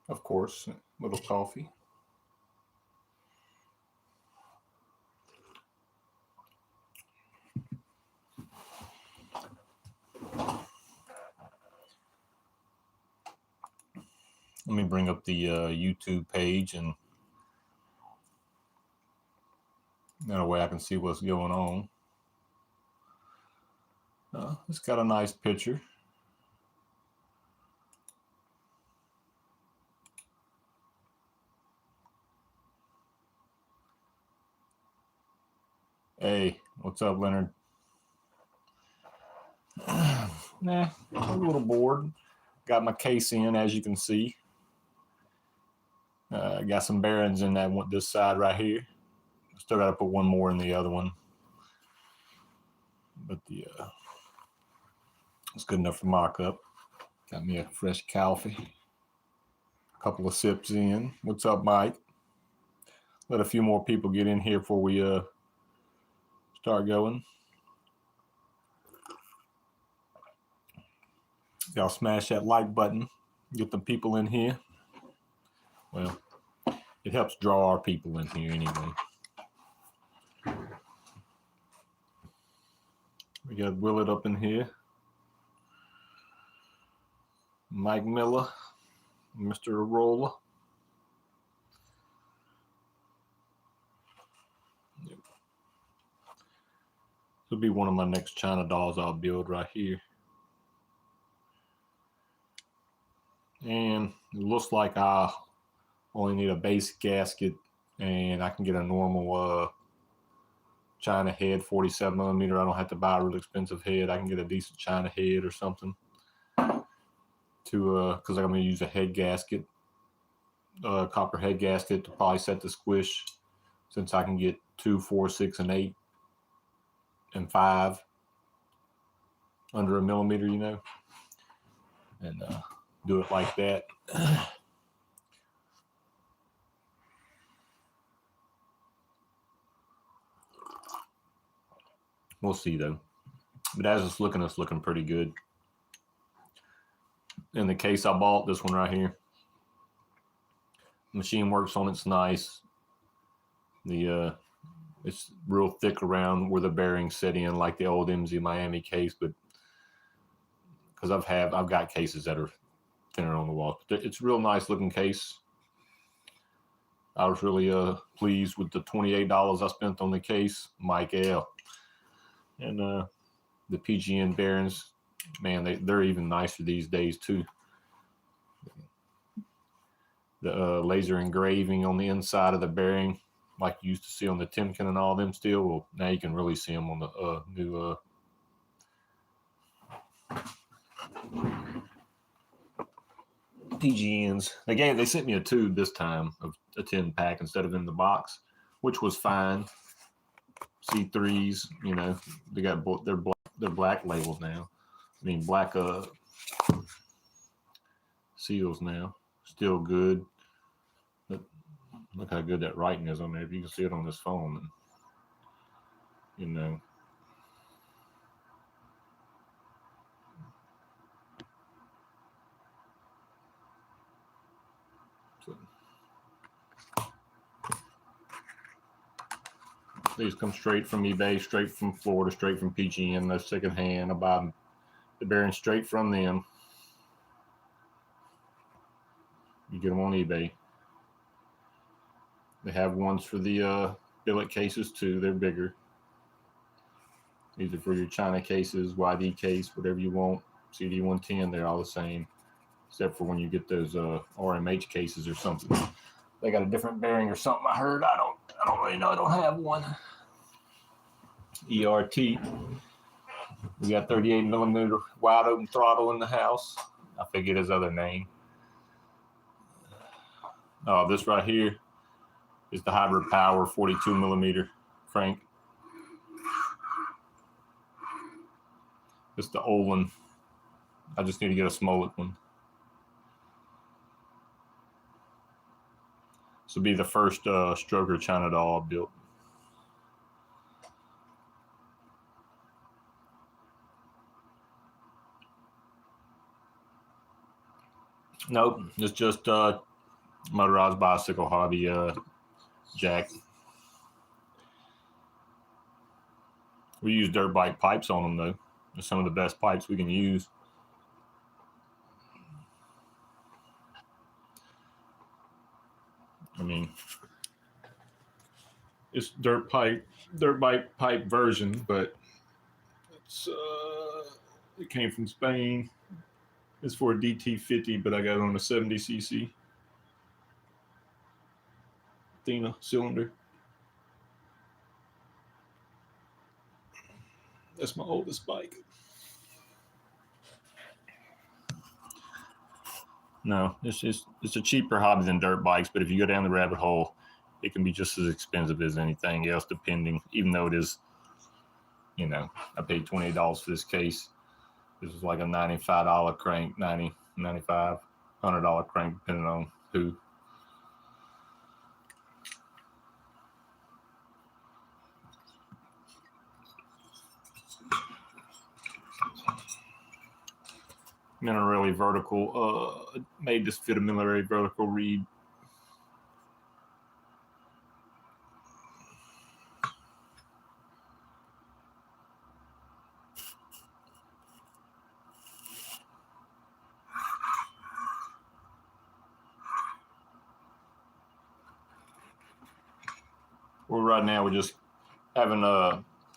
Of course, a little coffee. Let me bring up the YouTube page, and that way I can see what's going on. It's got a nice picture. Hey, what's up, Leonard? Nah, I'm a little bored. Got my case in, as you can see. Got some bearings in that one, this side right here. Still got to put one more in the other one, but it's good enough for mock up. Got me a fresh coffee. A couple of sips in. What's up, Mike? Let a few more people get in here before we start going. Y'all smash that like button. Get the people in here. Well, it helps draw our people in here anyway. We got Willett up in here. Mike Miller. Mr. Arola. Yep. This will be one of my next China dolls I'll build right here. And it looks like I only need a base gasket, and I can get a normal China head, 47 millimeter. I don't have to buy a really expensive head. I can get a decent China head or something to because I'm going to use a head gasket, copper head gasket to probably set the squish, since I can get 2, 4, 6, and 8 and 5 under a millimeter, you know, and do it like that. We'll see though. But as it's looking pretty good. In the case I bought, this one right here, machine works on it's nice. The it's real thick around where the bearings set in, like the old MZ Miami case, but because I've got cases that are thinner on the wall. But it's a real nice looking case. I was really pleased with the $28 I spent on the case, Mike L. And the PGN bearings, man, they're even nicer these days too. The laser engraving on the inside of the bearing, like you used to see on the Timken and all them steel, well, now you can really see them on the new PGNs. They sent me a tube this time of a 10 pack instead of in the box, which was fine. C3s, you know, they got they're black labels now. I mean, black seals now. Still good. But look how good that writing is on there. If you can see it on this phone, and, you know. So, these come straight from eBay, straight from Florida, straight from PGN, no secondhand. I buy the bearings straight from them. You get them on eBay. They have ones for the billet cases too. They're bigger. These are for your China cases, YD case, whatever you want. CD110, they're all the same, except for when you get those RMH cases or something. They got a different bearing or something. I heard. I don't really know. I don't have one. ERT. We got 38 millimeter wide open throttle in the house. I forget his other name. This right here is the hybrid power 42 millimeter crank. It's the old one. I just need to get a Smollett one. This will be the first stroker China doll I built. Nope, it's just motorized bicycle hobby jack. We use dirt bike pipes on them though. They're some of the best pipes we can use. I mean, it's dirt bike pipe version, but it's it came from Spain. It's for a DT50, but I got it on a 70cc Athena cylinder. That's my oldest bike. No, it's a cheaper hobby than dirt bikes, but if you go down the rabbit hole, it can be just as expensive as anything else, depending. Even though it is, you know, I paid $28 for this case. This is like a $95 crank, $90, $95, $100 crank, depending on who. Mineral vertical, made this fit a mineral vertical reed. Well, right now we're just having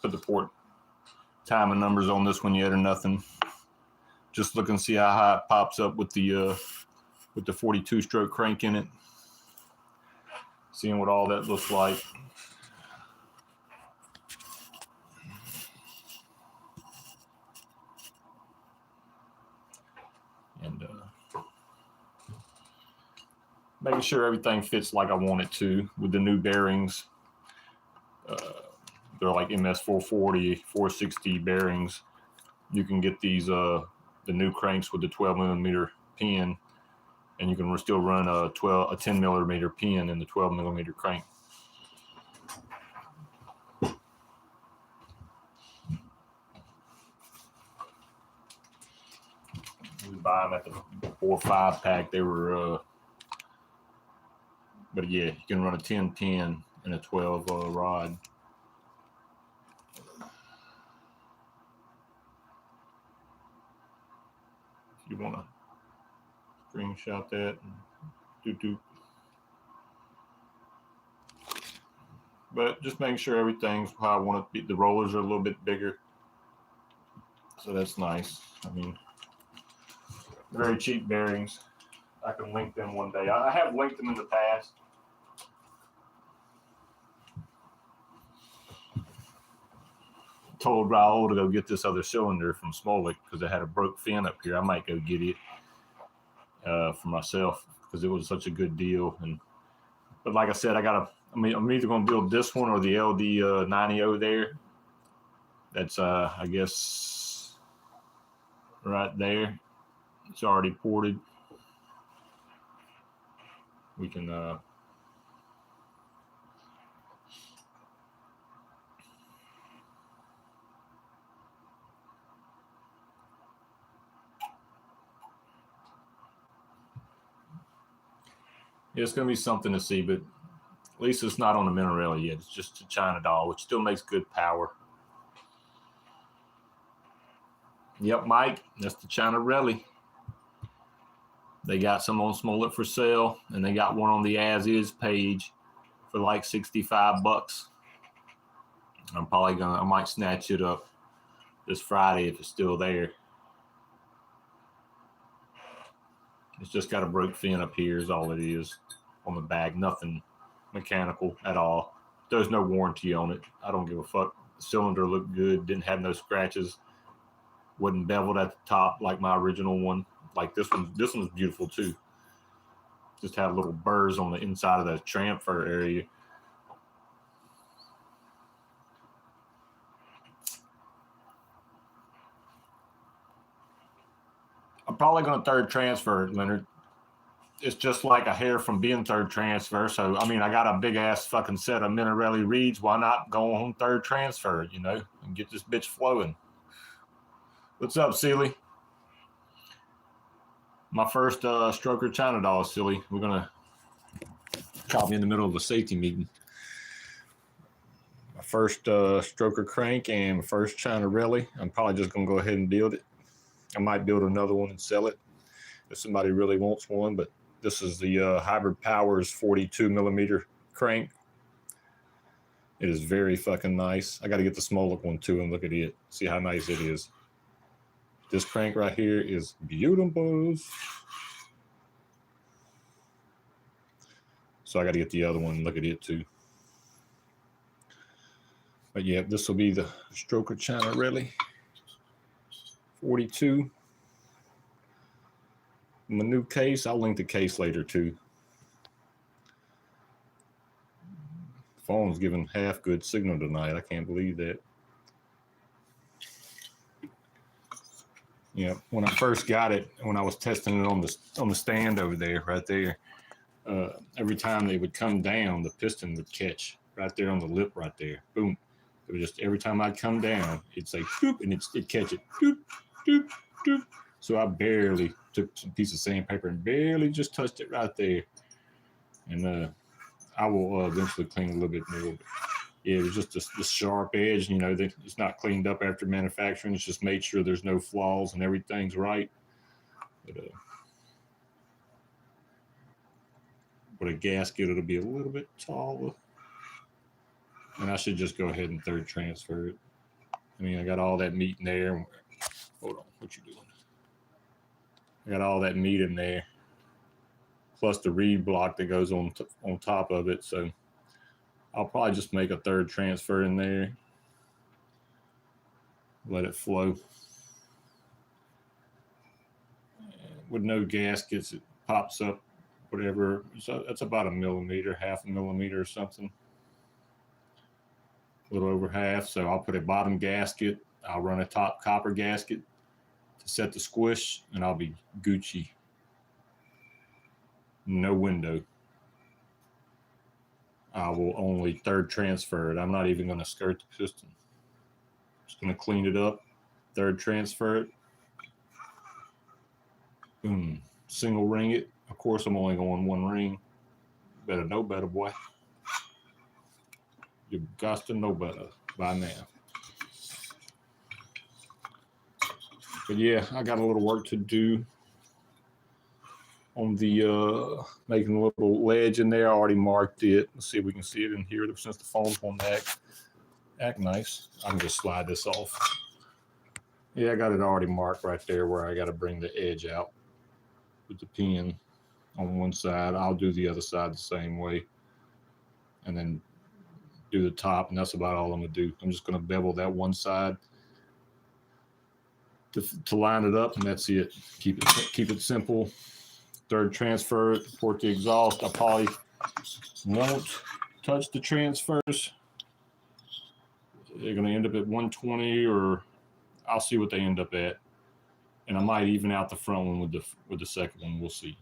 put the port time and numbers on this one yet or nothing. Just looking to see how high it pops up with the 42 stroke crank in it. Seeing what all that looks like. And making sure everything fits like I want it to with the new bearings. They're like MS 440, 460 bearings. You can get these the new cranks with the 12 millimeter pin, and you can still run a 10 millimeter pin in the 12 millimeter crank. We buy them at the 4 or 5 pack. They were, but yeah, you can run a 10 pin and a 12 rod. If you want to screenshot that and do. But just making sure everything's how I want it to be. The rollers are a little bit bigger, so that's nice. I mean, very cheap bearings. I can link them one day. I have linked them in the past. Told Raul to go get this other cylinder from Smolik because it had a broke fin up here. I might go get it for myself because it was such a good deal. But like I said, I'm either going to build this one or the LD 90 there. That's I guess right there. It's already ported. We can it's going to be something to see, but at least it's not on the Minerelli yet. It's just a China doll, which still makes good power. Yep, Mike, that's the China Rally. They got some on Smolik for sale, and they got one on the As Is page for like $65. I might snatch it up this Friday if it's still there. It's just got a broke fin up here is all it is on the bag. Nothing mechanical at all. There's no warranty on it. I don't give a fuck. The cylinder looked good. Didn't have no scratches. Wasn't beveled at the top like my original one. Like this one's beautiful too. Just had little burrs on the inside of the transfer area. I'm probably going to third transfer it, Leonard. It's just like a hair from being third transfer. So, I mean, I got a big ass fucking set of Minerelli reeds. Why not go on third transfer, you know, and get this bitch flowing? What's up, Sealy? My first stroker China doll, Silly. We're going to Caught me in the middle of a safety meeting. My first stroker crank and my first China Rally. I'm probably just going to go ahead and build it. I might build another one and sell it if somebody really wants one, but this is the Hybrid Powers 42 millimeter crank. It is very fucking nice. I got to get the smaller one too and look at it. See how nice it is. This crank right here is beautiful. So I got to get the other one and look at it too. But yeah, this will be the Stroker China Rally 42. My new case, I'll link the case later too. Phone's giving half good signal tonight. I can't believe that. Yeah, when I first got it, when I was testing it on the stand over there, right there, every time they would come down, the piston would catch right there on the lip, right there. Boom! It was just every time I'd come down, it'd say doop, and it'd catch it doop, doop, doop. So I barely took some piece of sandpaper and barely just touched it right there, and I will eventually clean a little bit more. But yeah, it was just the sharp edge. You know, it's not cleaned up after manufacturing. It's just made sure there's no flaws and everything's right. But with a gasket, it'll be a little bit taller. And I should just go ahead and third transfer it. I mean, I got all that meat in there. Hold on, what you doing? I got all that meat in there, plus the reed block that goes on top of it. So I'll probably just make a third transfer in there. Let it flow. With no gaskets, it pops up, whatever. So that's about a millimeter, half a millimeter or something. A little over half. So I'll put a bottom gasket. I'll run a top copper gasket to set the squish, and I'll be Gucci. No window. I will only third transfer it. I'm not even going to skirt the piston. Just going to clean it up, third transfer it. Boom. Single ring it. Of course, I'm only going one ring. Better know better, boy. You got to know better by now. But yeah, I got a little work to do on the making a little ledge in there. I already marked it. Let's see if we can see it in here since the phone's won't act nice. I can just slide this off. Yeah, I got it already marked right there where I got to bring the edge out with the pin on one side. I'll do the other side the same way, and then do the top, and that's about all I'm gonna do. I'm just gonna bevel that one side to line it up, and that's it. Keep it simple. Third transfer it, port the exhaust. I probably won't touch the transfers. They're gonna end up at 120, or I'll see what they end up at, and I might even out the front one with the second one. We'll see.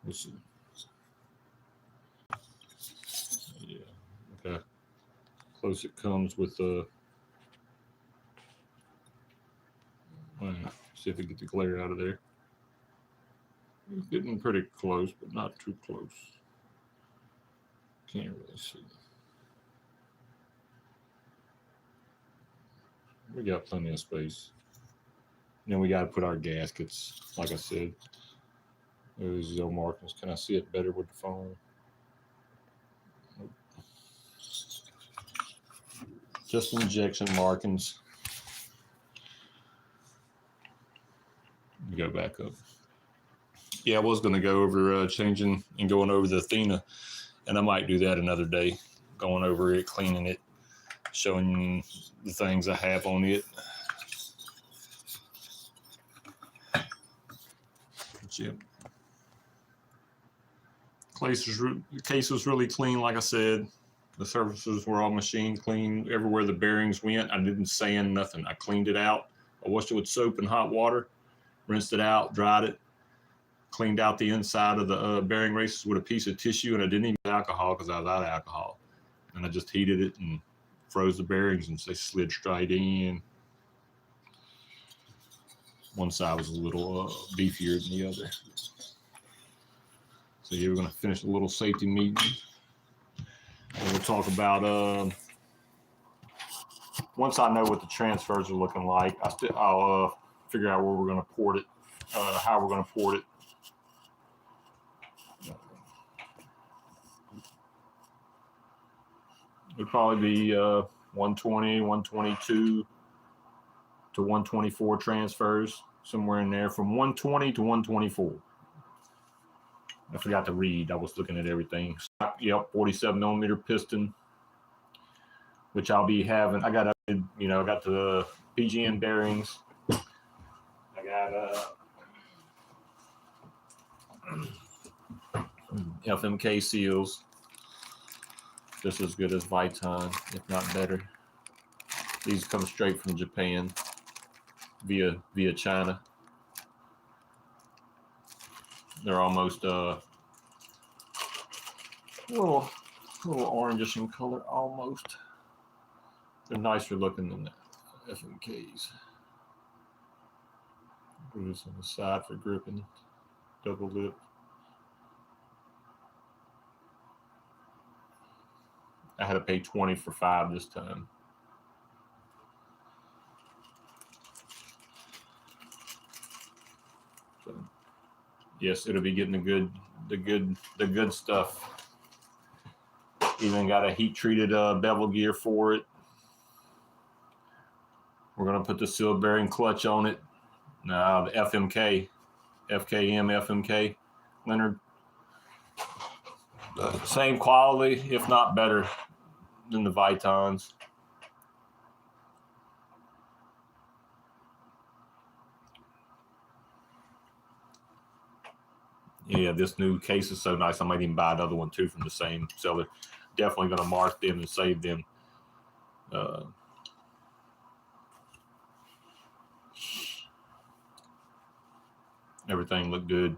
We'll see. Yeah. Okay. Close it comes with the. See if we get the glare out of there. It's getting pretty close, but not too close. Can't really see. We got plenty of space. And then we got to put our gaskets, like I said. Those zilla markings. Can I see it better with the phone? Just injection markings. Go back up. Yeah, I was going to go over changing and going over the Athena, and I might do that another day. Going over it, cleaning it, showing the things I have on it. Yep. The case was really clean, like I said. The surfaces were all machine clean. Everywhere the bearings went, I didn't sand nothing. I cleaned it out. I washed it with soap and hot water, rinsed it out, dried it, cleaned out the inside of the bearing races with a piece of tissue, and I didn't even use alcohol because I was out of alcohol. And I just heated it and froze the bearings, and they slid straight in. One side was a little beefier than the other. So here we're going to finish a little safety meeting. And we'll talk about, once I know what the transfers are looking like, I'll figure out where we're going to port it, how we're going to port it. It'll probably be 120, 122 to 124 transfers, somewhere in there, from 120 to 124. I forgot to read. I was looking at everything. Yep, 47 millimeter piston, which I'll be having. I got the PGN bearings. I got FMK seals, just as good as Viton, if not better. These come straight from Japan via China. They're almost a little orangish in color, almost. They're nicer looking than the FMKs. Put this on the side for gripping, double lip. I had to pay $20 for 5 this time. So, yes, it'll be getting the good stuff. Even got a heat treated bevel gear for it. We're gonna put the seal bearing clutch on it. Now the FKM FMK, Leonard. Same quality, if not better, than the Vitons. Yeah, this new case is so nice. I might even buy another one too from the same seller. Definitely going to mark them and save them. Everything looked good.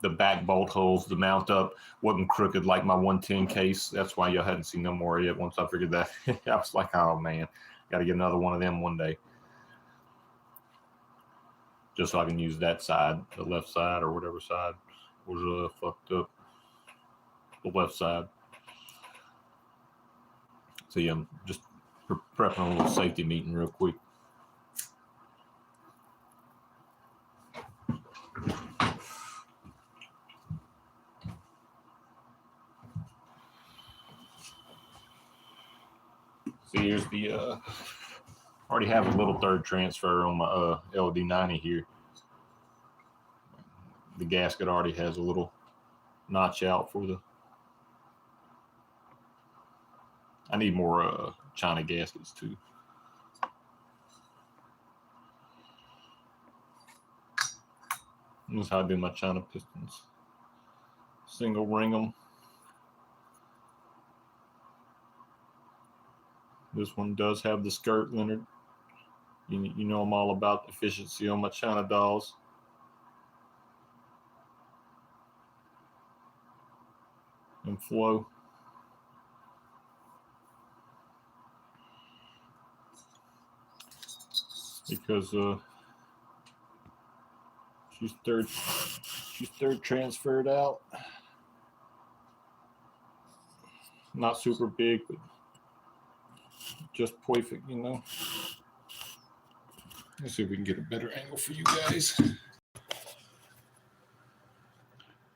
The back bolt holes, the mount up wasn't crooked like my 110 case. That's why y'all hadn't seen no more yet. Once I figured that, I was like, oh man, got to get another one of them one day. Just so I can use that side, the left side or whatever side was fucked up. The left side. So yeah, I'm just prepping a little safety meeting real quick. See, here's the already have a little third transfer on my LD90 here. The gasket already has a little notch out for the. I need more China gaskets too. This is how I do my China pistons. Single ring them. This one does have the skirt, Leonard. You know I'm all about efficiency on my China dolls. And flow. Because she's third transferred out. Not super big, but just perfect, you know. Let's see if we can get a better angle for you guys.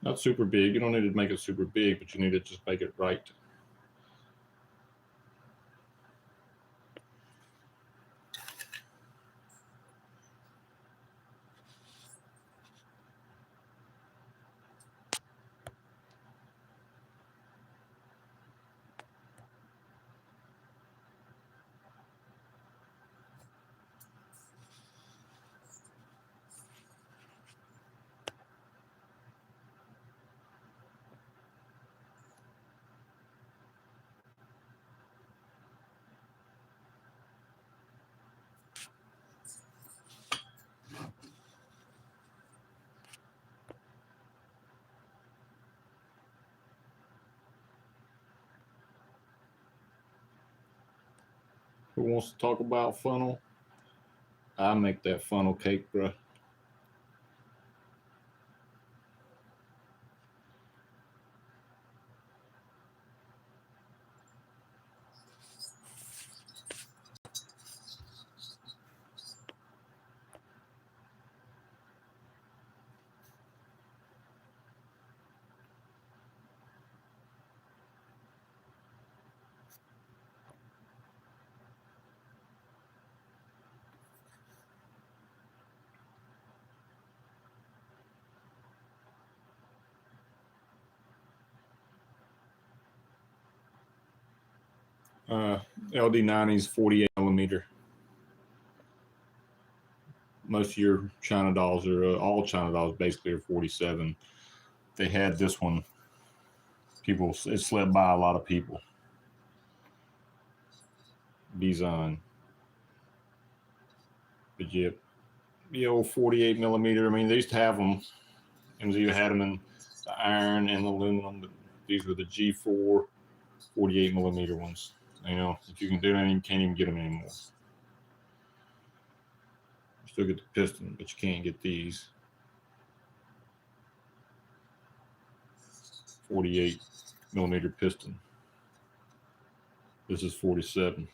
Not super big. You don't need to make it super big, but you need to just make it right. Who wants to talk about funnel? I make that funnel cake, bro. LD90's 48 millimeter. Most of your China dolls are all China dolls basically are 47. They had this one. It slept by a lot of people. Design. But yeah, the old 48 millimeter. I mean, they used to have them. MZU had them in the iron and aluminum, but these were the G4 48 millimeter ones. You know, if you can do that, you can't even get them anymore. You still get the piston, but you can't get these. 48 millimeter piston. This is 47.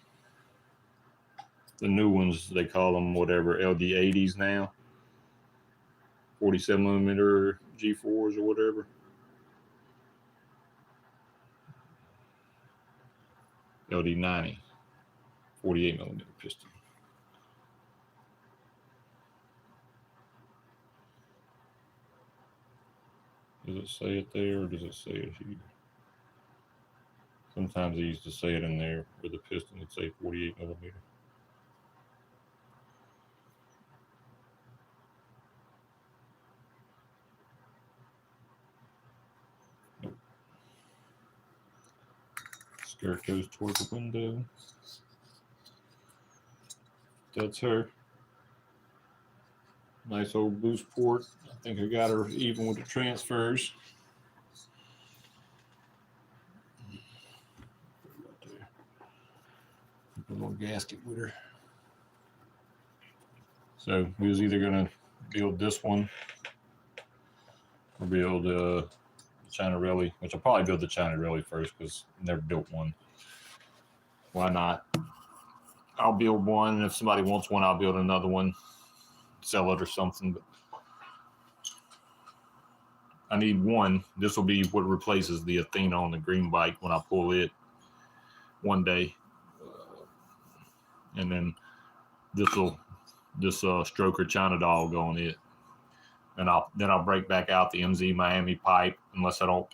The new ones, they call them whatever, LD80s now. 47 millimeter G4s or whatever. LD90, 48 millimeter piston. Does it say it there or does it say it here? Sometimes they used to say it in there with the piston, it'd say 48 millimeter. Skirt goes toward the window. That's her. Nice old boost port. I think I got her even with the transfers. Put a little gasket with her. So we was either gonna build this one or build China Rally, which I'll probably build the China Rally first because I never built one. Why not? I'll build one, and if somebody wants one, I'll build another one, sell it or something. But I need one. This will be what replaces the Athena on the green bike when I pull it one day. And then this stroker China doll will go on it. And I'll break back out the MZ Miami pipe unless I don't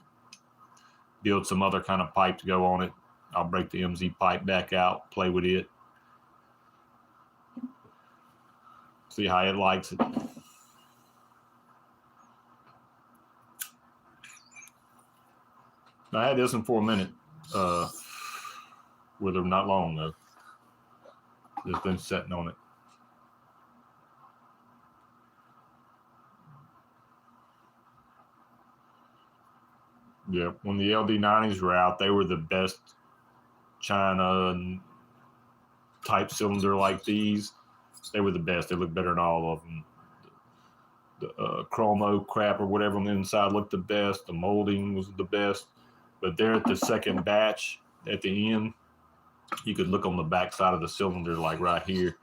build some other kind of pipe to go on it. I'll break the MZ pipe back out, play with it, see how it likes it. I had this one for a minute with her not long though. Just been sitting on it. Yeah, when the LD90s were out, they were the best China type cylinder like these. They were the best. They looked better than all of them. The chromo crap or whatever on the inside looked the best. The molding was the best. But there at the second batch at the end, you could look on the back side of the cylinder like right here.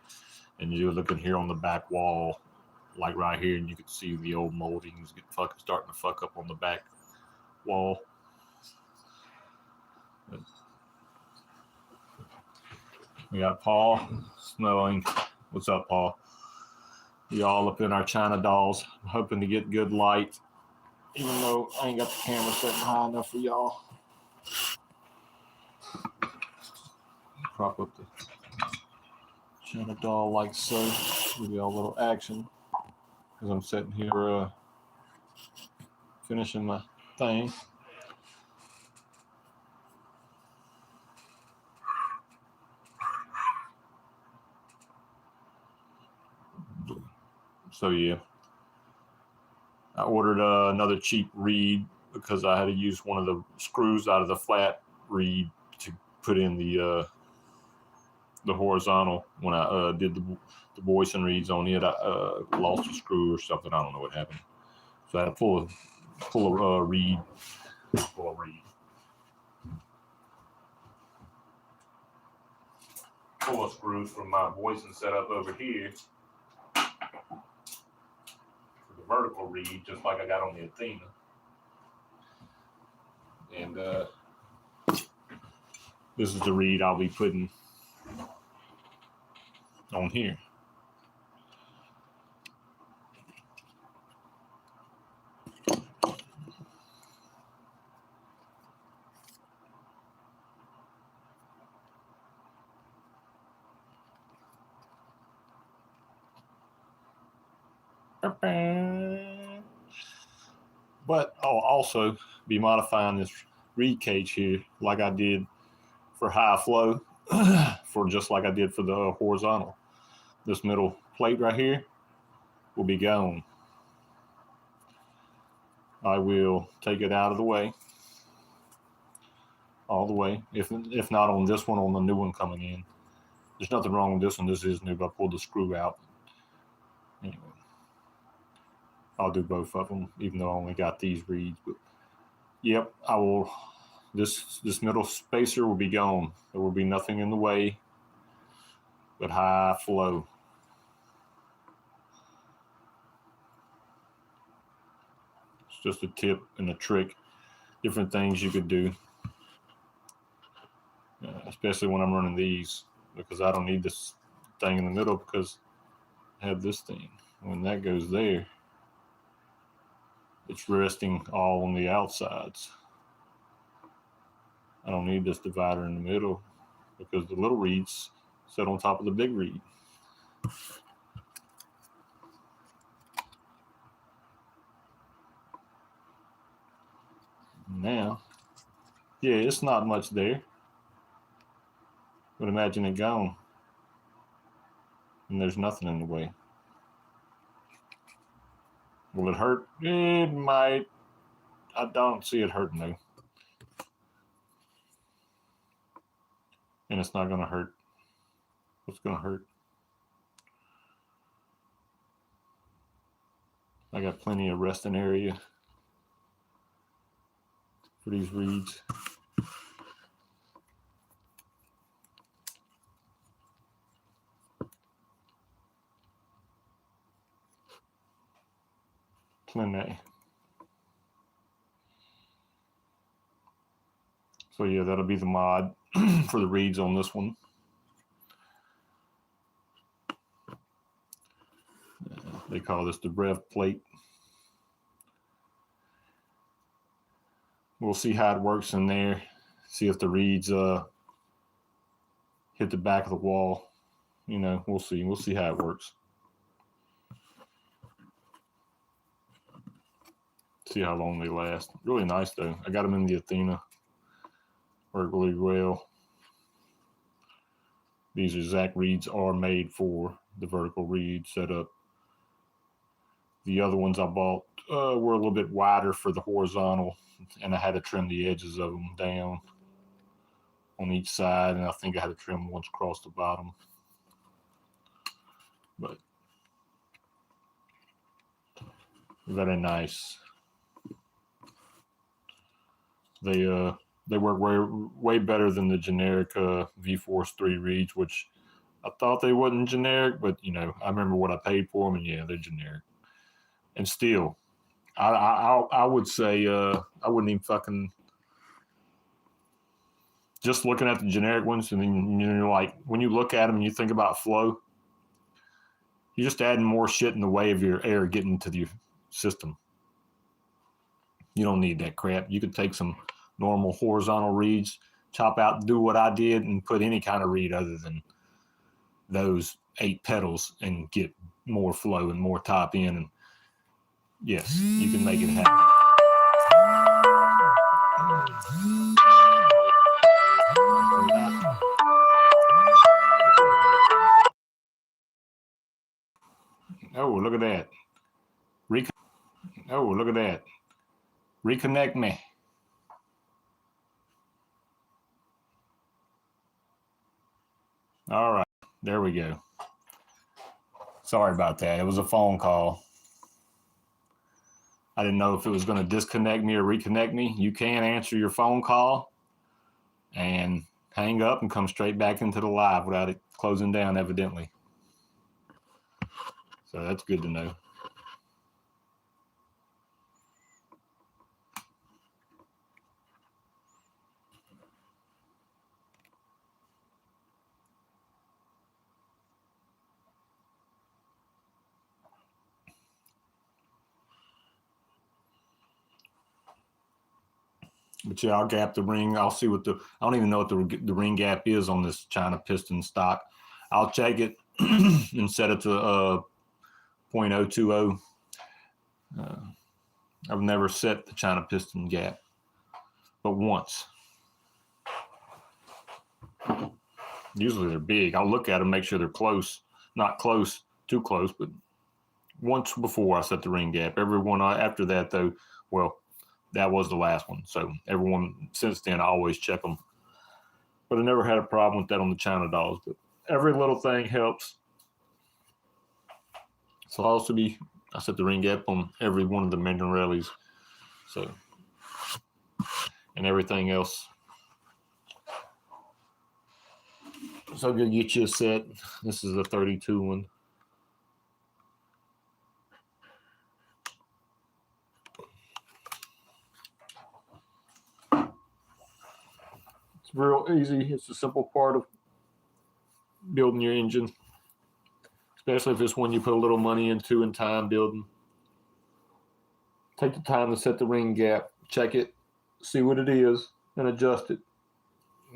And you're looking here on the back wall like right here, and you could see the old moldings starting to fuck up on the back wall. We got Paul smelling. What's up, Paul? Y'all up in our China dolls, hoping to get good light, even though I ain't got the camera setting high enough for y'all. Prop up the China doll like so. Give y'all a little action because I'm sitting here finishing my thing. So yeah, I ordered another cheap reed because I had to use one of the screws out of the flat reed to put in the horizontal. When I did the voicing reeds on it, I lost a screw or something. I don't know what happened. So I had to pull a reed. Pull a screws from my voicing setup over here. Vertical reed, just like I got on the Athena. And this is the reed I'll be putting on here. But I'll also be modifying this reed cage here like I did for high flow, for just like I did for the horizontal. This middle plate right here will be gone. I will take it out of the way, all the way. If not on this one, on the new one coming in. There's nothing wrong with this one. This is new, but I pulled the screw out. Anyway, I'll do both of them, even though I only got these reeds. But yep, I will. This middle spacer will be gone. There will be nothing in the way but high flow. It's just a tip and a trick. Different things you could do, especially when I'm running these, because I don't need this thing in the middle because I have this thing. When that goes there, it's resting all on the outsides. I don't need this divider in the middle because the little reeds sit on top of the big reed. Now, yeah, it's not much there, but imagine it gone and there's nothing in the way. Will it hurt? It might. I don't see it hurting though. And it's not going to hurt. What's going to hurt? I got plenty of resting area for these reeds. Plenty. So yeah, that'll be the mod for the reeds on this one. They call this the rev plate. We'll see how it works in there. See if the reeds hit the back of the wall. You know, we'll see. We'll see how it works. See how long they last. Really nice though. I got them in the Athena. Work really well. These exact reeds are made for the vertical reed setup. The other ones I bought were a little bit wider for the horizontal, and I had to trim the edges of them down on each side, and I think I had to trim once across the bottom. But very nice. They work way better than the generic V-Force 3 reeds, which I thought they wasn't generic, but you know, I remember what I paid for them, and yeah, they're generic. And still, I would say I wouldn't even fucking, just looking at the generic ones, and then you're like, when you look at them and you think about flow, you're just adding more shit in the way of your air getting into your system. You don't need that crap. You could take some normal horizontal reeds, chop out, do what I did, and put any kind of reed other than those 8 pedals and get more flow and more top in. And yes, you can make it happen. Oh, look at that. Oh, look at that. Reconnect me. All right, there we go. Sorry about that. It was a phone call. I didn't know if it was going to disconnect me or reconnect me. You can answer your phone call and hang up and come straight back into the live without it closing down, evidently. So that's good to know. But yeah, I'll gap the ring. I'll see what I don't even know what the ring gap is on this China piston stock. I'll check it and set it to 0.020. I've never set the China piston gap, but once. Usually they're big. I'll look at them, make sure they're close, not close, too close, but once before I set the ring gap. Everyone after that, though, well, that was the last one. So everyone since then, I always check them. But I never had a problem with that on the China dolls. But every little thing helps. So I set the ring gap on every one of the Mandarellis. So, and everything else. So I'm going to get you a set. This is a 32 one. It's real easy. It's a simple part of building your engine, especially if it's one you put a little money into and time building. Take the time to set the ring gap, check it, see what it is, and adjust it.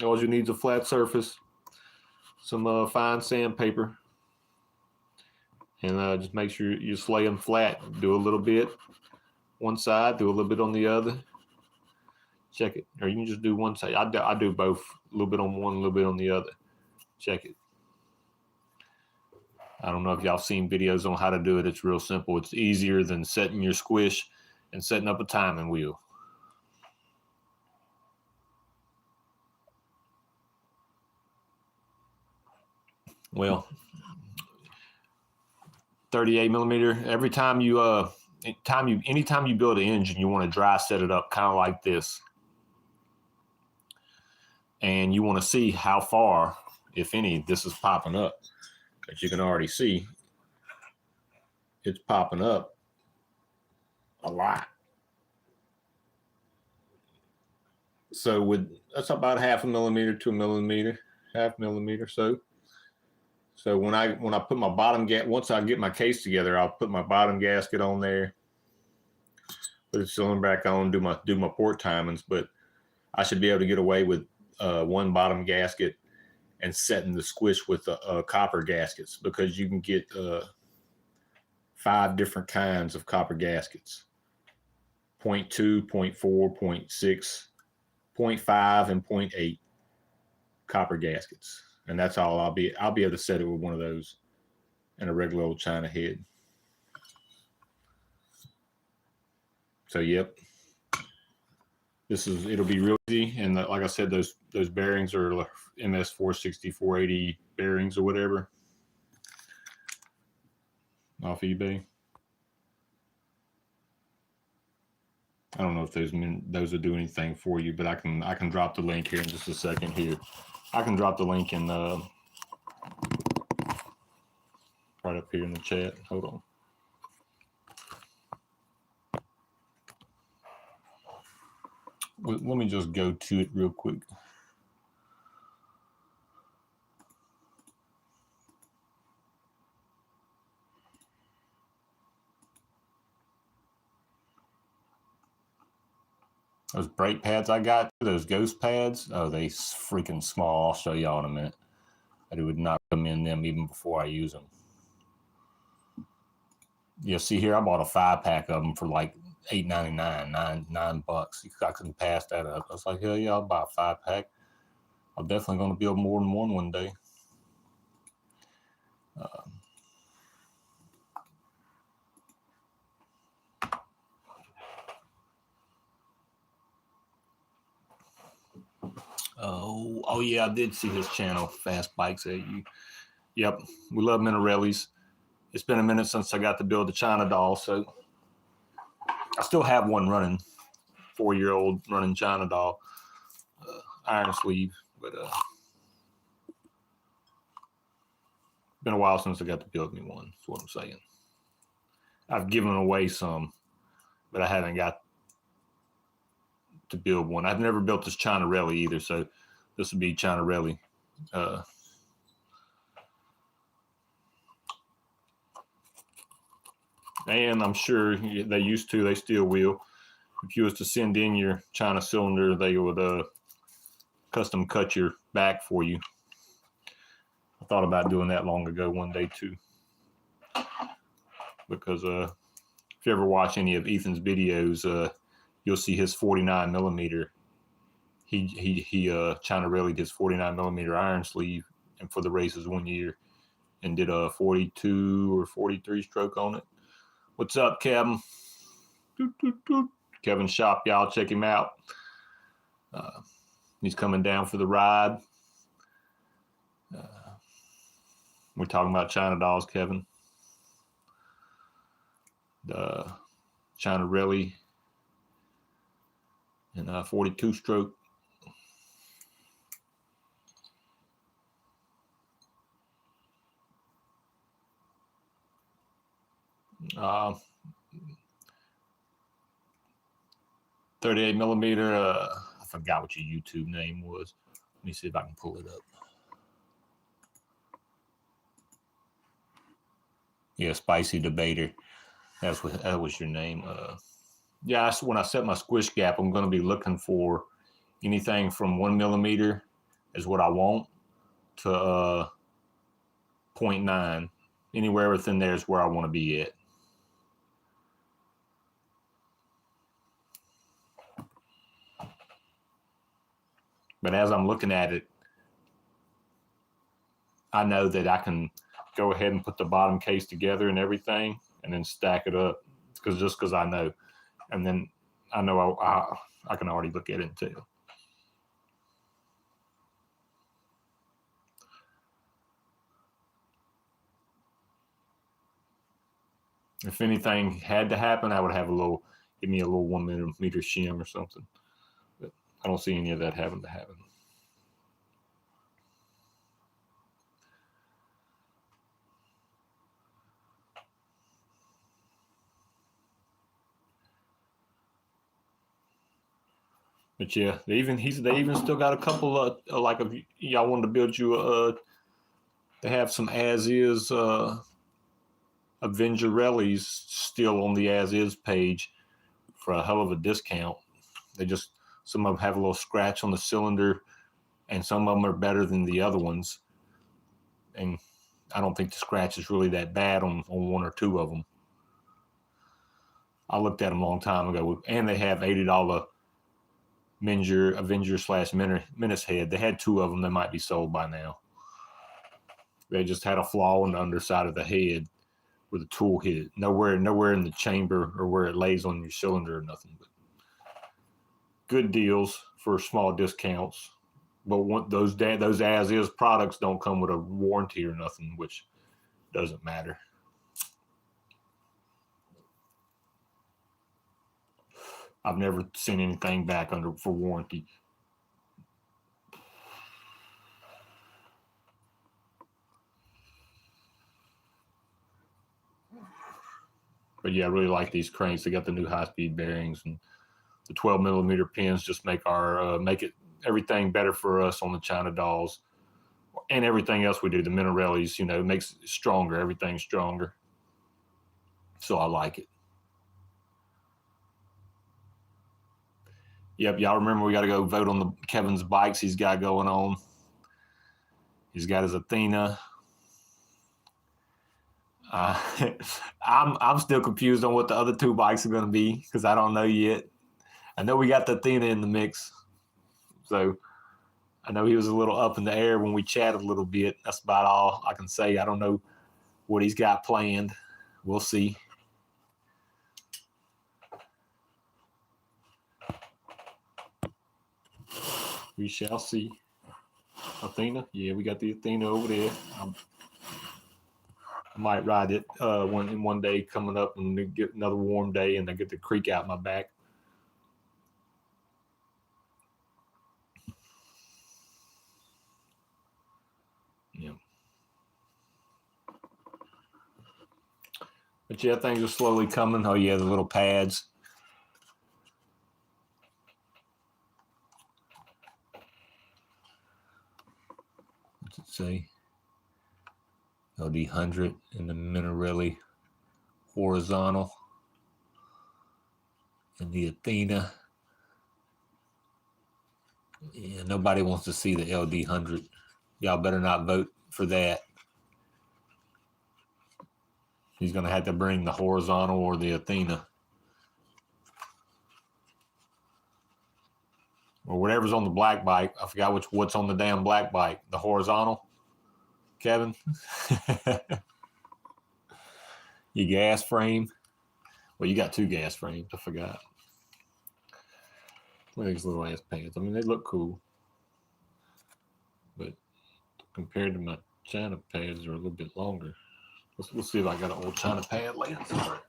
All you need is a flat surface, some fine sandpaper, and just make sure you slay them flat. Do a little bit one side, do a little bit on the other. Check it, or you can just do one side. I do both, a little bit on one, a little bit on the other. Check it. I don't know if y'all seen videos on how to do it. It's real simple. It's easier than setting your squish and setting up a timing wheel. Well, 38 millimeter. Anytime you build an engine, you want to dry set it up kind of like this. And you want to see how far, if any, this is popping up. As you can already see, it's popping up a lot. So that's about half a millimeter to a millimeter, half millimeter. So when I put my bottom gasket, once I get my case together, I'll put my bottom gasket on there, put the cylinder back on, do my port timings. But I should be able to get away with one bottom gasket and setting the squish with copper gaskets, because you can get 5 different kinds of copper gaskets: 0.2, 0.4, 0.6, 0.5, and 0.8 copper gaskets. And that's all I'll be able to set it with one of those and a regular old China head. So yep, it'll be real easy. And like I said, those bearings are MS 460, 480 bearings or whatever off eBay. I don't know if those will do anything for you, but I can drop the link here in just a second here. I can drop the link in right up here in the chat. Hold on. Let me just go to it real quick. Those brake pads I got, those ghost pads, oh, they freaking small. I'll show y'all in a minute. I would not recommend them even before I use them. Yeah, see here, I bought a 5-pack of them for like $8.99, $9. I couldn't pass that up. I was like, hell yeah, I'll buy a 5-pack. I'm definitely going to build more than one day. Oh yeah, I did see his channel, Fast Bikes AU. Yep, we love Mandarellis. It's been a minute since I got to build the China doll, so I still have one running, 4-year-old running China doll, iron sleeve, but been a while since I got to build me one. That's what I'm saying. I've given away some, but I haven't got to build one. I've never built this Chinarelli either, so this would be Chinarelli. And I'm sure they still will. If you was to send in your China cylinder, they would custom cut your back for you. I thought about doing that long ago one day too, because if you ever watch any of Ethan's videos, you'll see his 49 millimeter. He China Rellied his 49 millimeter iron sleeve, and for the races one year, and did a 42 or 43 stroke on it. What's up, Kevin? Doot, doot, doot. Kevin's shop, y'all check him out. He's coming down for the ride. We're talking about China dolls, Kevin. The China Relly and 42 stroke. Uh, 38 millimeter. I forgot what your YouTube name was. Let me see if I can pull it up. Yeah, Spicy Debater. That was your name. Yeah, so when I set my squish gap, I'm going to be looking for anything from 1 millimeter is what I want to 0.9. Anywhere within there is where I want to be at. But as I'm looking at it, I know that I can go ahead and put the bottom case together and everything and then stack it up because I know. And then I know I can already look at it and tell. If anything had to happen, I would have give me a little 1 millimeter shim or something. But I don't see any of that having to happen. But yeah, they even still got a couple of like if y'all wanted to build you they have some as is Avenger Rallies still on the as is page for a hell of a discount. Some of them have a little scratch on the cylinder, and some of them are better than the other ones. And I don't think the scratch is really that bad on one or two of them. I looked at them a long time ago, and they have $80 Avenger/Menace head. They had two of them that might be sold by now. They just had a flaw on the underside of the head where the tool hit it. Nowhere in the chamber or where it lays on your cylinder or nothing. But good deals for small discounts. But those as-is products don't come with a warranty or nothing, which doesn't matter. I've never seen anything back for warranty. But yeah, I really like these cranks. They got the new high-speed bearings, and the 12 millimeter pins just make it everything better for us on the China dolls, and everything else we do. The Minarellis, it makes it stronger. Everything's stronger. So I like it. Yep, y'all remember we got to go vote on Kevin's bikes he's got going on. He's got his Athena. I'm still confused on what the other two bikes are going to be because I don't know yet. I know we got the Athena in the mix, so I know he was a little up in the air when we chatted a little bit. That's about all I can say. I don't know what he's got planned. We'll see. We shall see. Athena? Yeah, we got the Athena over there. I might ride it one day coming up and get another warm day and I get the creek out my back. Yeah. But yeah, things are slowly coming. Oh yeah, the little pads. What's it say? LD100 and the Minarelli horizontal and the Athena. Yeah, nobody wants to see the LD100. Y'all better not vote for that. He's going to have to bring the horizontal or the Athena. Or whatever's on the black bike. I forgot what's on the damn black bike. The horizontal, Kevin? Your gas frame. Well, you got 2 gas frames. I forgot. Look at these little ass pants. I mean, they look cool. But compared to my China pads, they're a little bit longer. We'll see if I got an old China pad laying somewhere.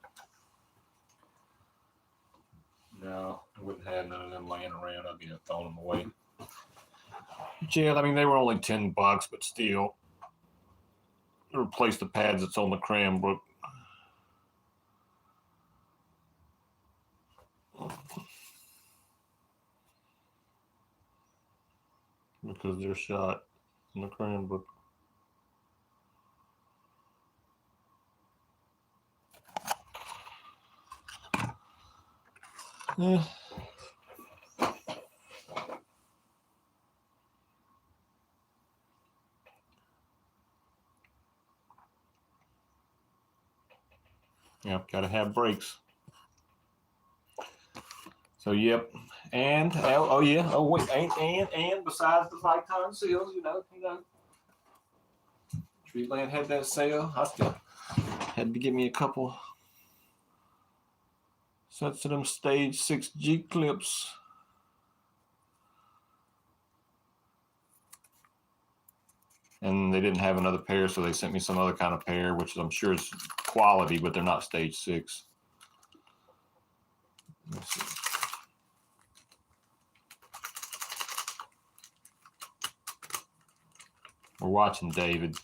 No, I wouldn't have none of them laying around. I'd be throwing them away. Yeah, I mean, they were only $10, but still. Replace the pads that's on the Cranbrook. Because they're shot in the Cranbrook. Yeah. Yeah, gotta have brakes. So yep, and oh yeah, oh wait, and besides the lifetime sales, you know, Treatland had that sale. I still had to give me a couple sets of them stage 6 G clips. And they didn't have another pair, so they sent me some other kind of pair, which I'm sure is quality, but they're not stage 6. Let's see. We're watching David.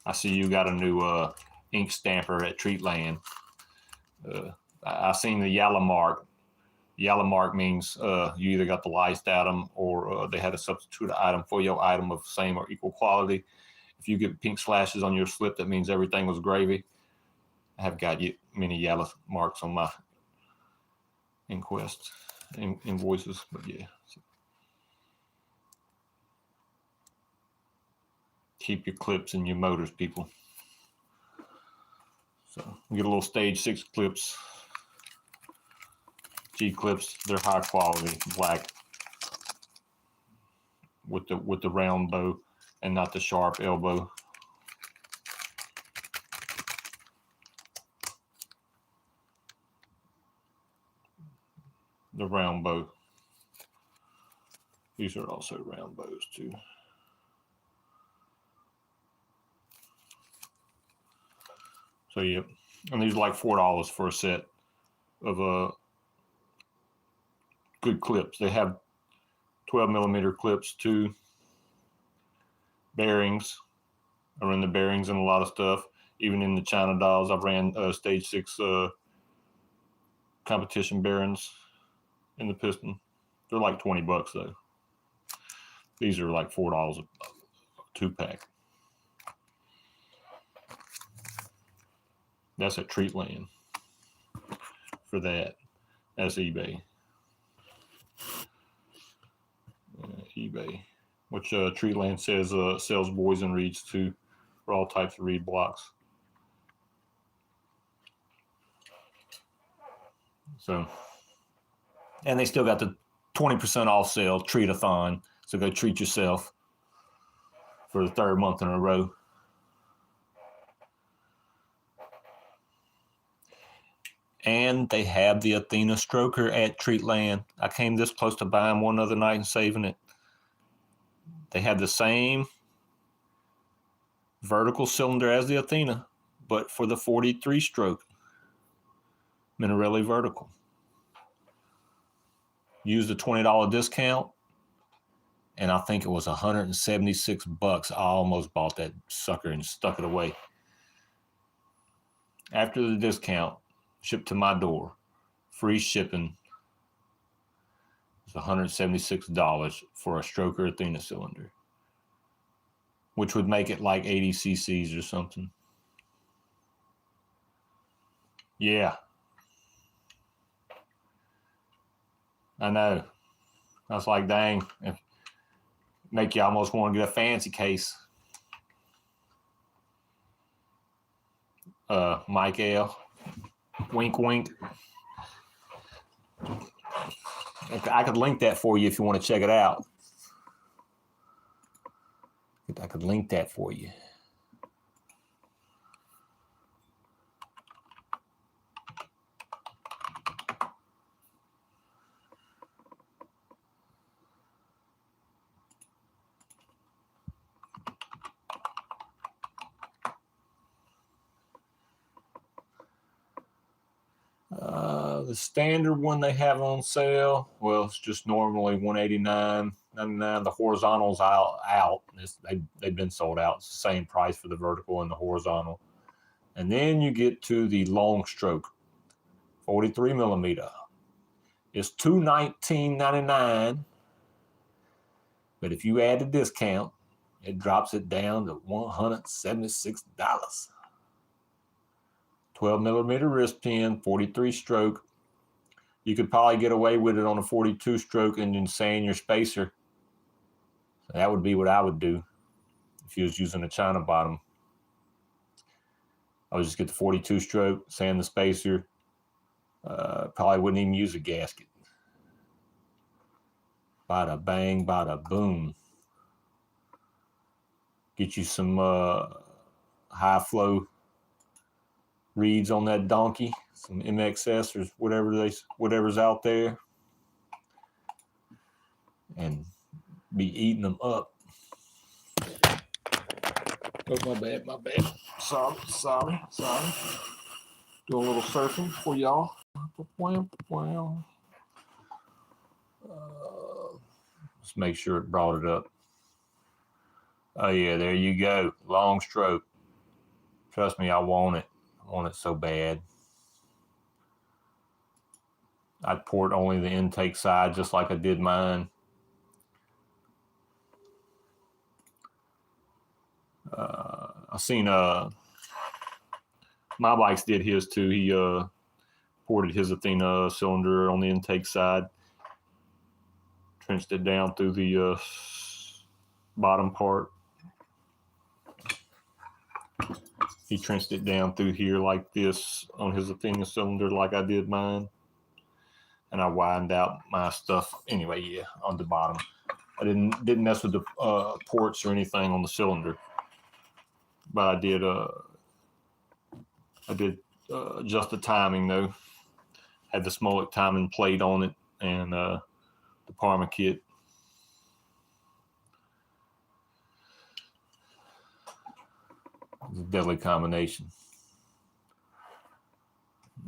I see you got a new ink stamper at Treatland. I seen the yellow mark. Yellow mark means you either got the licensed item or they had a substitute item for your item of same or equal quality. If you get pink slashes on your slip, that means everything was gravy. I have got many yellow marks on my invoices, but yeah. Keep your clips in your motors, people. So we get a little stage 6 clips. G clips, they're high quality, black with the round bow and not the sharp elbow. The round bow. These are also round bows too. So yeah, and these are like $4 for a set of good clips. They have 12mm clips too. Bearings. I run the bearings in a lot of stuff. Even in the China dolls, I ran stage 6 competition bearings in the piston. They're like $20 though. These are like $4 a 2-pack. That's at Treatland for that. That's eBay. eBay, which Treatland says sells boys and reeds too, for all types of reed blocks. So, and they still got the 20% off sale, Treat-a-thon. So go treat yourself for the 3rd month in a row. And they have the Athena stroker at Treatland. I came this close to buying one other night and saving it. They have the same vertical cylinder as the Athena, but for the 43 stroke Minarelli vertical. Used a $20 discount, and I think it was $176. I almost bought that sucker and stuck it away. After the discount, shipped to my door, free shipping. It's $176 for a stroker Athena cylinder, which would make it like 80 cc's or something. Yeah. I know. I was like, dang, make you almost want to get a fancy case. Mike L. Wink, wink. I could link that for you if you want to check it out. I could link that for you. The standard one they have on sale, well, it's just normally $189.99. The horizontal's out. They've been sold out. It's the same price for the vertical and the horizontal. And then you get to the long stroke, 43 millimeter. It's $219.99. But if you add the discount, it drops it down to $176. 12 millimeter wrist pin, 43 stroke. You could probably get away with it on a 42 stroke and then sand your spacer. So that would be what I would do if you was using a China bottom. I would just get the 42 stroke, sand the spacer. Probably wouldn't even use a gasket. Bada bang, bada boom. Get you some high flow reeds on that donkey, some MXS or whatever's out there, and be eating them up. Oh, my bad. Sorry. Do a little surfing for y'all. Let's make sure it brought it up. Oh yeah, there you go. Long stroke. Trust me, I want it. I want it so bad. I'd port only the intake side just like I did mine. I seen My Bikes did his too. He ported his Athena cylinder on the intake side, trenched it down through the bottom part. He trenched it down through here like this on his Athena cylinder like I did mine. And I widened out my stuff anyway, yeah, on the bottom. I didn't mess with the ports or anything on the cylinder. But I did adjust the timing though. Had the Smolik timing plate on it and the Parma kit. It's a deadly combination.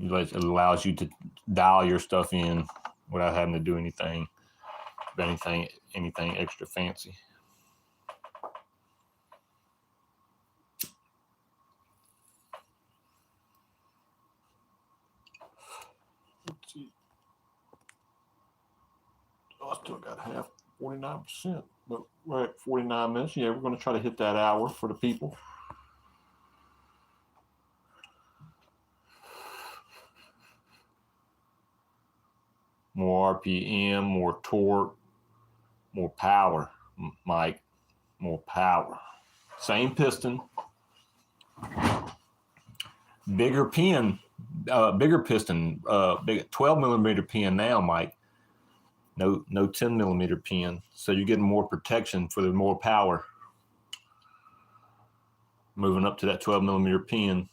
It allows you to dial your stuff in without having to do anything extra fancy. Let's see. Oh, I still got half, 49%, but we're at 49 minutes. Yeah, we're going to try to hit that hour for the people. More RPM, more torque, more power, Mike, more power. Same piston, bigger pin, bigger piston, big 12 millimeter pin now, Mike. No 10 millimeter pin. So you're getting more protection for the more power. Moving up to that 12 millimeter pin.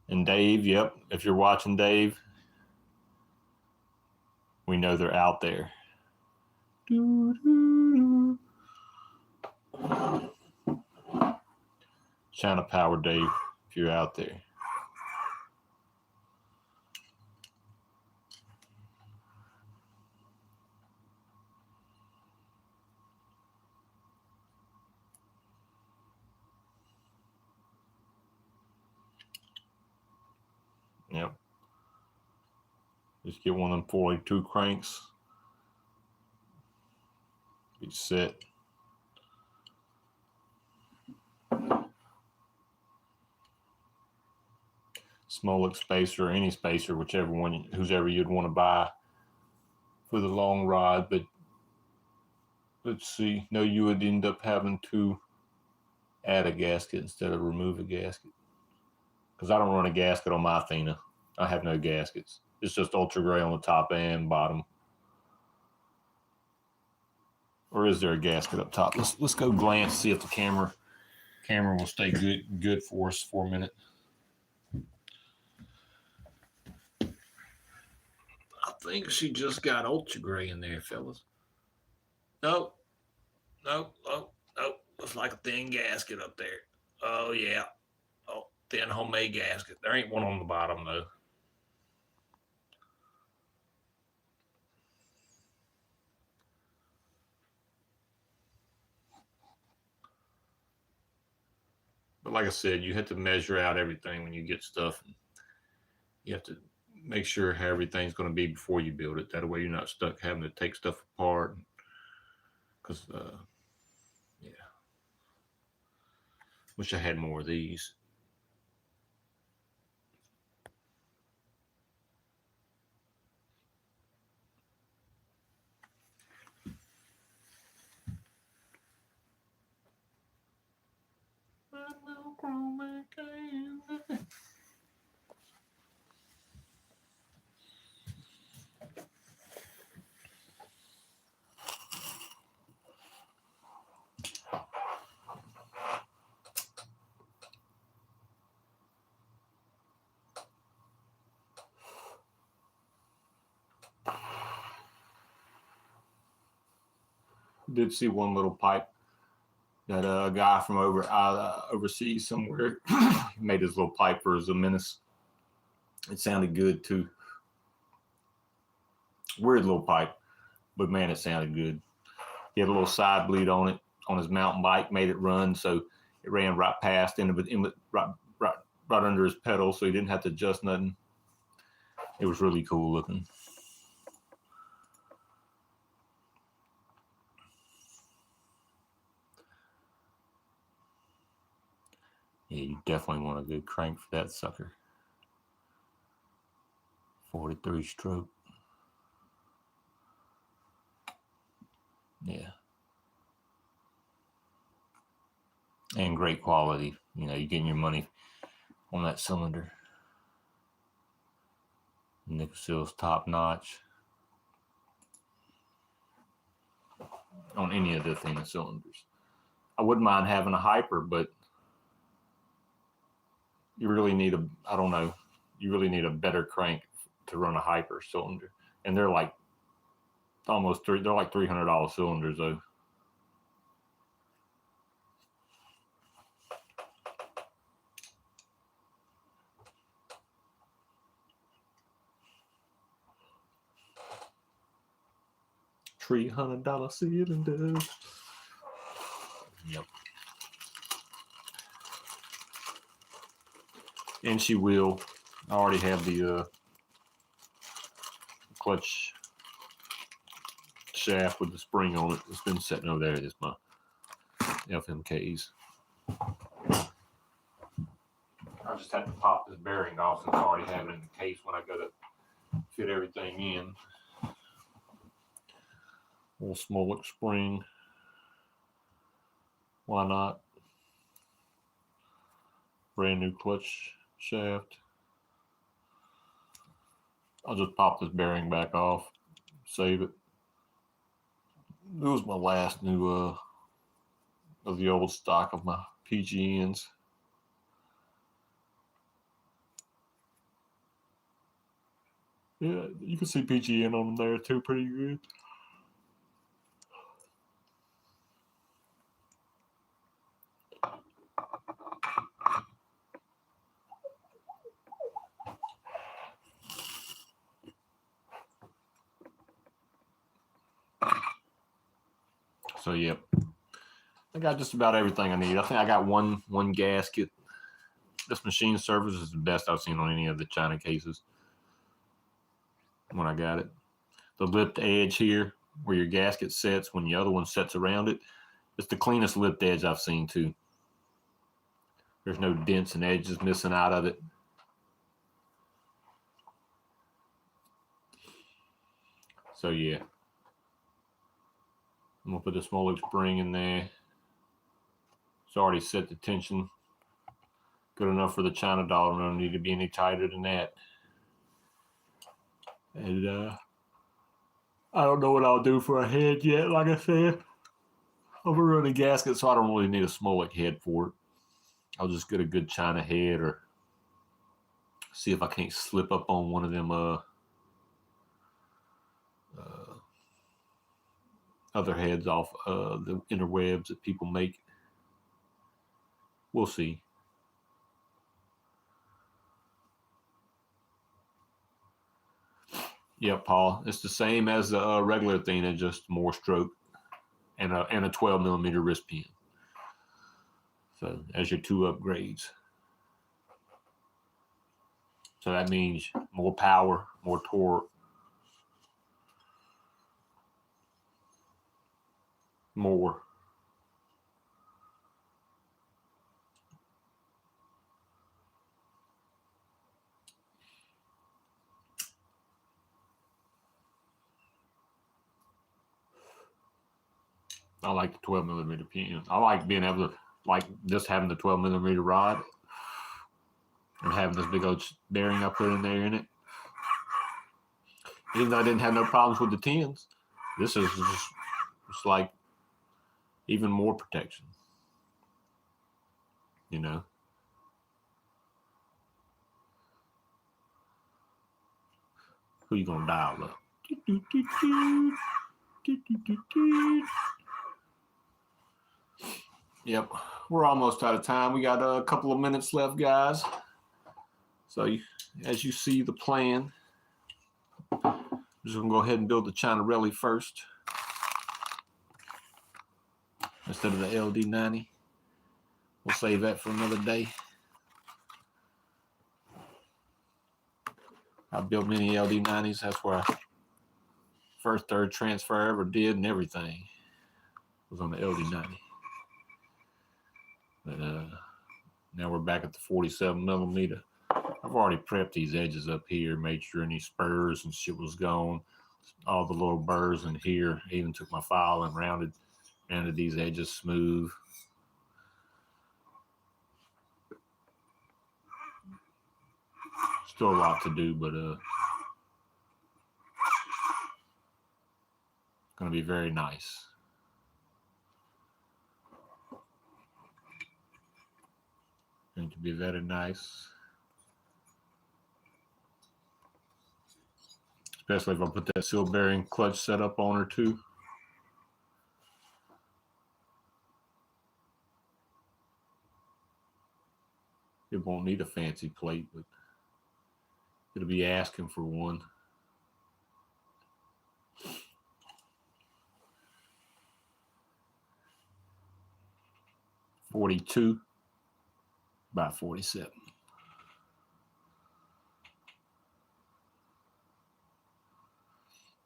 And Dave, yep, if you're watching Dave, we know they're out there. China Power Dave, if you're out there. Yep. Just get one of them 42 cranks. Be set. Smolik spacer, any spacer, whichever one, whoever you'd want to buy for the long rod, but let's see. No, you would end up having to add a gasket instead of remove a gasket. Because I don't run a gasket on my Athena. I have no gaskets. It's just ultra gray on the top and bottom. Or is there a gasket up top? Let's go glance, see if the camera will stay good for us for a minute. I think she just got ultra gray in there, fellas. Nope. Looks like a thin gasket up there. Oh yeah. Oh, thin homemade gasket. There ain't one on the bottom though. But like I said, you have to measure out everything when you get stuff. You have to make sure how everything's going to be before you build it. That way you're not stuck having to take stuff apart. Because, yeah. Wish I had more of these. Did see one little pipe that a guy from overseas somewhere made his little pipe for his menace. It sounded good too. Weird little pipe, but man, it sounded good. He had a little side bleed on it on his mountain bike, made it run, so it ran right past right under his pedal, so he didn't have to adjust nothing. It was really cool looking. Yeah, you definitely want a good crank for that sucker. 43 stroke. Yeah. And great quality. You know, you're getting your money on that cylinder. Nickel seal's top notch on any of the Athena cylinders. I wouldn't mind having a hyper, but you really need you really need a better crank to run a hyper cylinder. And they're like they're like $300 cylinders though. $300 cylinders. Yep. And she will. I already have the clutch shaft with the spring on it. It's been sitting over there. It's my FMKs. I just have to pop this bearing off since I already have it in the case when I go to fit everything in. Little Smolik spring. Why not? Brand new clutch shaft. I'll just pop this bearing back off, save it. This was my last new of the old stock of my PGNs. Yeah, you can see PGN on them there too, pretty good. So yep, I got just about everything I need. I think I got one gasket. This machine service is the best I've seen on any of the China cases. When I got it, the lipped edge here where your gasket sets when the other one sets around it, it's the cleanest lipped edge I've seen too. There's no dents and edges missing out of it. So yeah, I'm gonna put the Smolik spring in there. It's already set the tension good enough for the China doll. I don't need to be any tighter than that. And I don't know what I'll do for a head yet. Like I said, I'm gonna run a gasket, so I don't really need a Smolik head for it. I'll just get a good China head, or see if I can't slip up on one of them other heads off the interwebs that people make. We'll see. Yeah, Paul, it's the same as the regular thing, and just more stroke and a 12 millimeter wrist pin. So as your 2 upgrades. So that means more power, more torque, more. I like the 12 millimeter pin. I like being able to, like, just having the 12 millimeter rod and having this big old bearing I put in there in it. Even though I didn't have no problems with the 10s, this is just, it's like even more protection, you know. Who you gonna dial up? Yep, we're almost out of time. We got a couple of minutes left, guys. So as you see the plan, I'm just gonna go ahead and build the China Relly first instead of the LD90. We'll save that for another day. I built many LD90s. That's where I first third transfer I ever did, and everything was on the LD90. But now we're back at the 47 millimeter. I've already prepped these edges up here, made sure any spurs and shit was gone. All the little burrs in here. I even took my file and rounded these edges smooth. Still a lot to do, but it's going to be very nice. Going to be very nice. Especially if I put that seal bearing clutch setup on her too. It won't need a fancy plate, but it'll be asking for one. .42 by 47.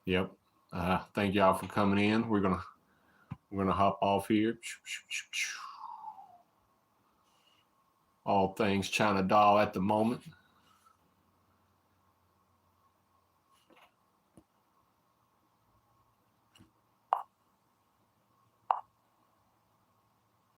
Yep. Thank y'all for coming in. We're gonna hop off here. All things China doll at the moment.